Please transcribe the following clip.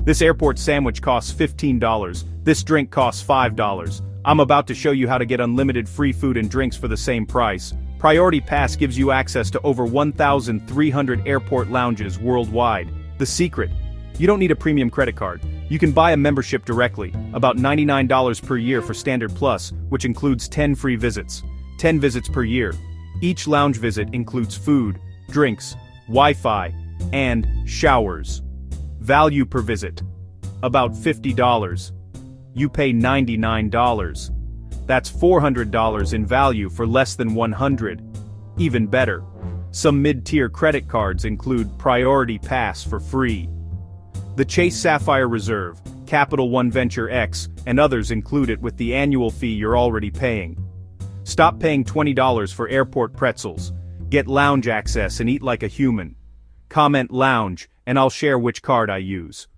This airport sandwich costs $15. This drink costs $5. I'm about to show you how to get unlimited free food and drinks for the same price. Priority Pass gives you access to over 1,300 airport lounges worldwide. The secret: you don't need a premium credit card. You can buy a membership directly, about $99 per year for Standard Plus, which includes 10 free visits. 10 visits per year. Each lounge visit includes food, drinks, Wi-Fi, and showers. Value per visit: about $50. You pay $99. That's $400 in value for less than $100. Even better, some mid-tier credit cards include Priority Pass for free. The Chase Sapphire Reserve, Capital One Venture X, and others include it with the annual fee you're already paying. Stop paying $20 for airport pretzels. Get lounge access and eat like a human. Comment lounge, and I'll share which card I use.